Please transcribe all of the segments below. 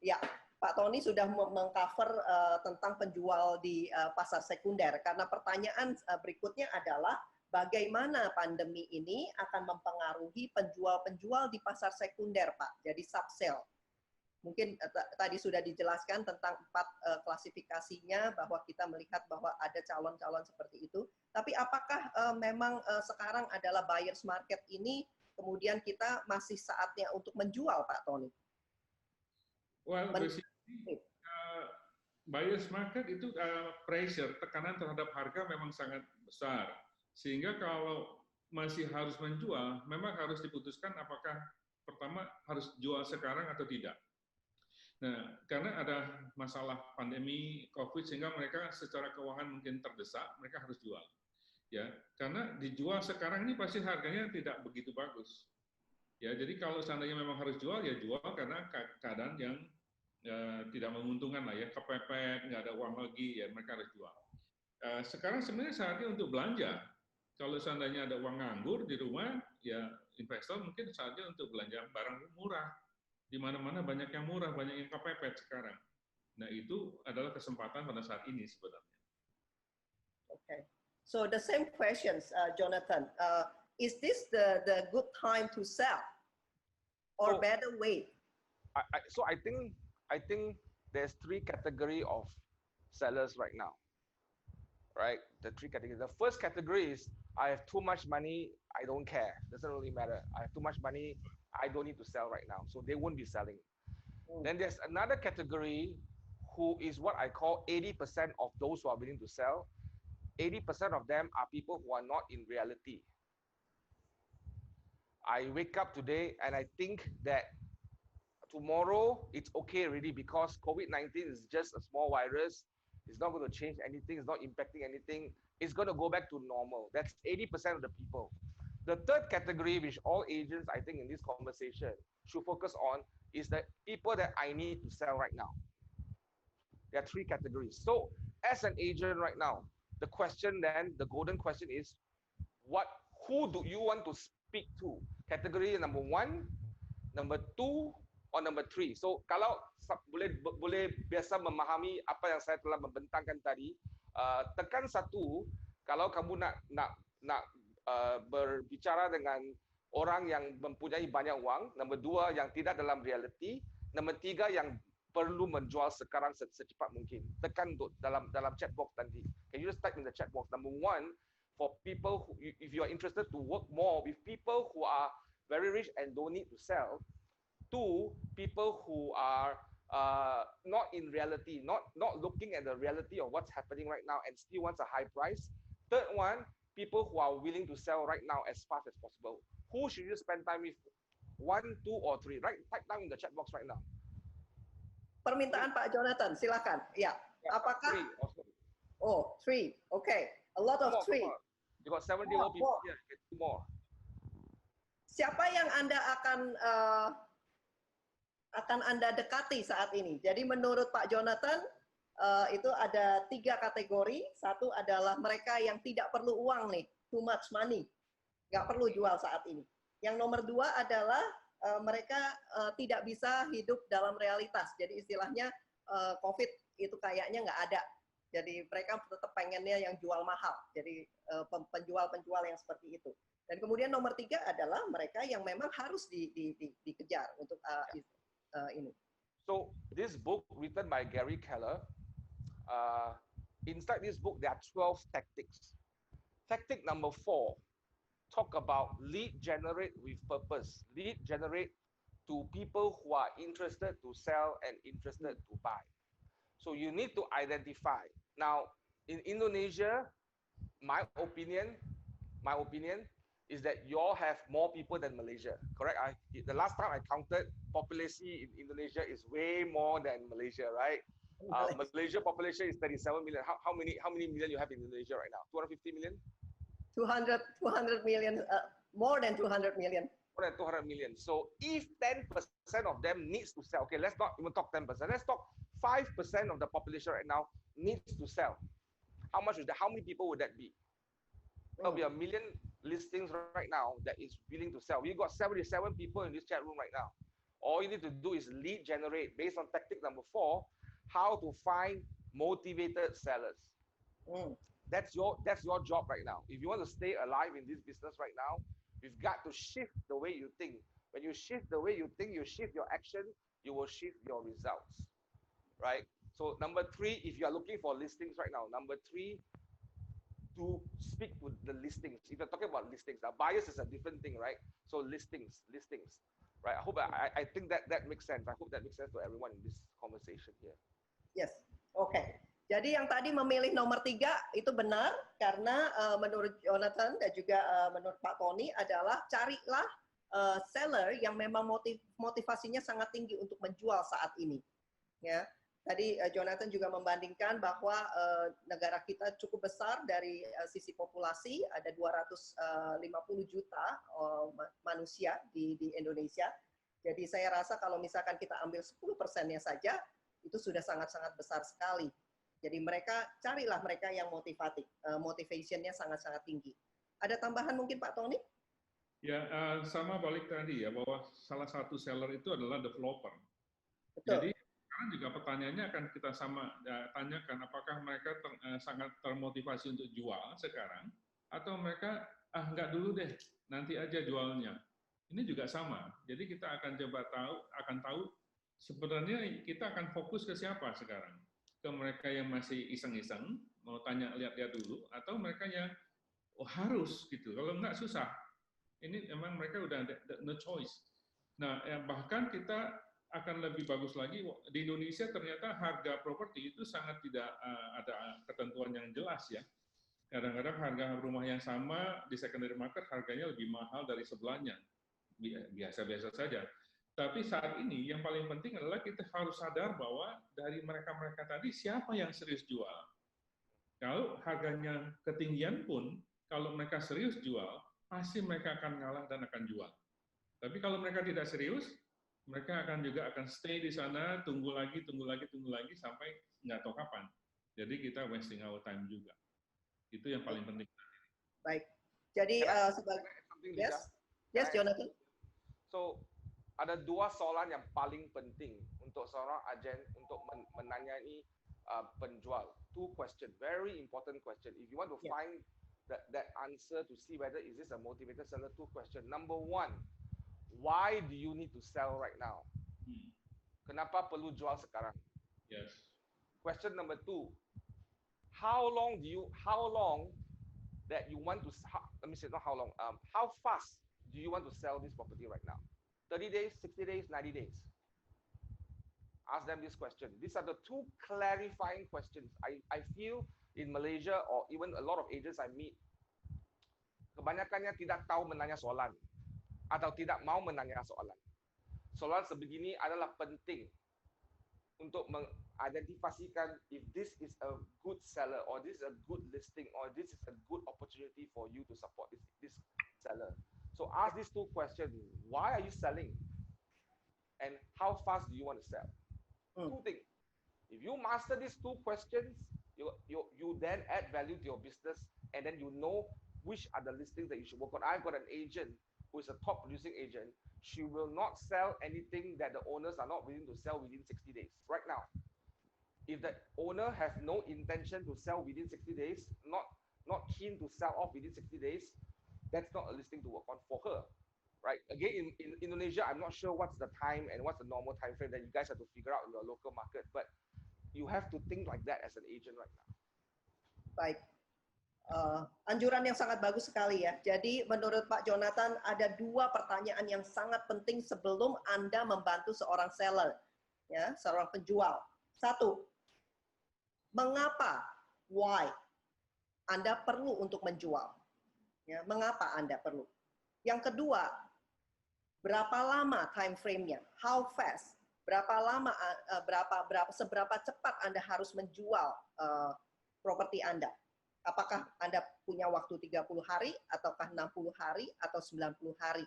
Ya, Pak Tony sudah mengcover tentang penjual di pasar sekunder. Karena pertanyaan berikutnya adalah bagaimana pandemi ini akan mempengaruhi penjual-penjual di pasar sekunder, Pak. Jadi sub-sale. Mungkin tadi sudah dijelaskan tentang 4 klasifikasinya, bahwa kita melihat bahwa ada calon-calon seperti itu. Tapi apakah memang sekarang adalah buyer's market ini, kemudian kita masih saatnya untuk menjual, Pak Tony? Well, basically, buyer's market itu pressure, tekanan terhadap harga memang sangat besar. Sehingga kalau masih harus menjual, memang harus diputuskan apakah pertama harus jual sekarang atau tidak. Nah, karena ada masalah pandemi COVID, sehingga mereka secara keuangan mungkin terdesak, mereka harus jual. Ya, karena dijual sekarang ini pasti harganya tidak begitu bagus. Ya, jadi kalau seandainya memang harus jual, ya jual karena keadaan yang tidak menguntungkan lah ya, kepepet, nggak ada uang lagi, ya mereka harus jual. Sekarang sebenarnya saatnya untuk belanja. Kalau seandainya ada uang nganggur di rumah, ya investor mungkin saatnya untuk belanja barang murah. Di mana-mana banyak yang murah, banyak yang kepepet sekarang. Nah, itu adalah kesempatan pada saat ini sebenarnya. Okay. So the same questions, Jonathan. Is this the good time to sell, or better wait? So I think there's 3 category of sellers right now. Right, the 3 categories. The first category is I have too much money, I don't care. Doesn't really matter. I have too much money, I don't need to sell right now. So they won't be selling. Then there's another category who is what I call 80% of those who are willing to sell. 80% of them are people who are not in reality. I wake up today and I think that tomorrow it's okay already, because COVID-19 is just a small virus. It's not going to change anything. It's not impacting anything. It's going to go back to normal. That's 80% of the people. The third category, which all agents, I think, in this conversation should focus on, is the people that I need to sell right now. There are 3 categories. So as an agent right now, the question then, the golden question is, who do you want to speak to? Category number 1, number 2, or number 3. So kalau boleh biasa memahami apa yang saya telah membentangkan tadi, tekan 1 kalau kamu nak berbicara dengan orang yang mempunyai banyak uang, number 2 yang tidak dalam reality, number 3 yang perlu menjual sekarang secepat mungkin. Tekan dalam chat box tadi. Can you just type in the chat box? Number 1, for people who, if you are interested to work more with people who are very rich and don't need to sell. 2, people who are not in reality, not looking at the reality of what's happening right now and still wants a high price. 3rd one, people who are willing to sell right now as fast as possible. Who should you spend time with? 1, 2, or 3? Right, type down in the chat box right now. Permintaan Pak Jonathan, silakan. Ya, apakah? 3 also. Oh, 3. Okay, a lot of 3. You got 70 more people here. Get 2 more. Siapa yang Anda akan Anda dekati saat ini? Jadi menurut Pak Jonathan, itu ada 3 kategori. 1 adalah mereka yang tidak perlu uang nih, too much money, nggak perlu jual saat ini. Yang nomor 2 adalah mereka tidak bisa hidup dalam realitas. Jadi istilahnya COVID itu kayaknya nggak ada. Jadi mereka tetap pengennya yang jual mahal. Jadi penjual-penjual yang seperti itu. Dan kemudian nomor 3 adalah mereka yang memang harus dikejar untuk ini. So this book written by Gary Keller, inside this book there are 12 tactics. Tactic number 4, talk about lead generate with purpose. Lead generate to people who are interested to sell and interested to buy. So you need to identify. Now in Indonesia, my opinion is that you all have more people than Malaysia, correct? The last time I counted, population in Indonesia is way more than Malaysia, right? Malaysia population is 37 million. How many million you have in Indonesia right now? 250 million? 200 million, more than 200 million. More than 200 million. So if 10% of them needs to sell, okay, let's not even talk 10%. Let's talk 5% of the population right now needs to sell. How much is that? How many people would that be? There'll be 1 million listings right now that is willing to sell. We got 77 people in this chat room right now. All you need to do is lead generate based on tactic number 4, how to find motivated sellers. That's your job right now. If you want to stay alive in this business right now, you've got to shift the way you think. When you shift the way you think, you shift your action, you will shift your results, right? So number 3, if you are looking for listings right now, number 3, to speak with the listings. If you're talking about listings, now buyers is a different thing, right? So listings, right? I hope I think that makes sense. I hope that makes sense to everyone in this conversation here. Yes, oke. Jadi yang tadi memilih nomor 3 itu benar karena menurut Jonathan dan juga menurut Pak Tony adalah carilah seller yang memang motivasinya sangat tinggi untuk menjual saat ini. Ya, tadi Jonathan juga membandingkan bahwa negara kita cukup besar dari sisi populasi, ada 250 juta manusia di Indonesia. Jadi saya rasa kalau misalkan kita ambil 10%-nya saja, itu sudah sangat-sangat besar sekali. Jadi carilah mereka yang motivatif, motivation-nya sangat-sangat tinggi. Ada tambahan mungkin Pak Tony? Ya, sama balik tadi ya, bahwa salah satu seller itu adalah developer. Betul. Jadi sekarang juga pertanyaannya akan kita tanyakan, apakah mereka sangat termotivasi untuk jual sekarang, atau mereka, nggak dulu deh, nanti aja jualnya. Ini juga sama. Jadi kita akan coba tahu sebenarnya kita akan fokus ke siapa sekarang? Ke mereka yang masih iseng-iseng, mau tanya lihat-lihat dulu, atau mereka yang harus gitu. Kalau nggak susah. Ini memang mereka udah no choice. Nah, bahkan kita akan lebih bagus lagi di Indonesia ternyata harga properti itu sangat tidak ada ketentuan yang jelas ya. Kadang-kadang harga rumah yang sama di secondary market harganya lebih mahal dari sebelahnya. Biasa-biasa saja. Tapi saat ini yang paling penting adalah kita harus sadar bahwa dari mereka-mereka tadi siapa yang serius jual. Kalau harganya ketinggian pun, kalau mereka serius jual, pasti mereka akan ngalah dan akan jual. Tapi kalau mereka tidak serius, mereka akan stay di sana, tunggu lagi sampai nggak tahu kapan. Jadi kita wasting our time juga. Itu yang paling penting. Baik. Jadi yes, Jonathan. So ada 2 soalan yang paling penting untuk seorang agen untuk menanyai penjual. 2 question, very important question. If you want to find that answer to see whether is this a motivated seller, 2 question. Number 1, why do you need to sell right now? Kenapa perlu jual sekarang? Yes. Question number 2, how long that you want to, let me say not how long, how fast do you want to sell this property right now? 30 days, 60 days, 90 days? Ask them this question. These are the 2 clarifying questions. I feel in Malaysia or even a lot of agents I meet, kebanyakannya tidak tahu menanya soalan atau tidak mau menanya soalan. Soalan sebegini adalah penting untuk mengidentifikasikan if this is a good seller or this is a good listing or this is a good opportunity for you to support this seller. So ask these 2 questions. Why are you selling? And how fast do you want to sell? 2 things. If you master these 2 questions, you then add value to your business, and then you know which are the listings that you should work on. I've got an agent who is a top producing agent. She will not sell anything that the owners are not willing to sell within 60 days. Right now, if the owner has no intention to sell within 60 days, not keen to sell off within 60 days, that's not a listing to work on for her. Right? Again, in Indonesia, I'm not sure what's the time and what's the normal time frame that you guys have to figure out in your local market, but you have to think like that as an agent right now. Baik. Anjuran yang sangat bagus sekali ya. Jadi menurut Pak Jonathan ada 2 pertanyaan yang sangat penting sebelum Anda membantu seorang seller, ya, seorang penjual. 1, mengapa? Why? Anda perlu untuk menjual. Ya, mengapa Anda perlu? Yang kedua, berapa lama time frame-nya? How fast? Seberapa cepat Anda harus menjual properti Anda? Apakah Anda punya waktu 30 hari, ataukah 60 hari, atau 90 hari?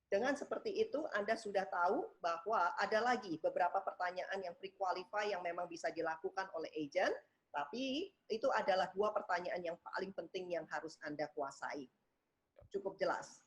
Dengan seperti itu, Anda sudah tahu bahwa ada lagi beberapa pertanyaan yang pre-qualify yang memang bisa dilakukan oleh agent, tapi itu adalah 2 pertanyaan yang paling penting yang harus Anda kuasai. Cukup jelas.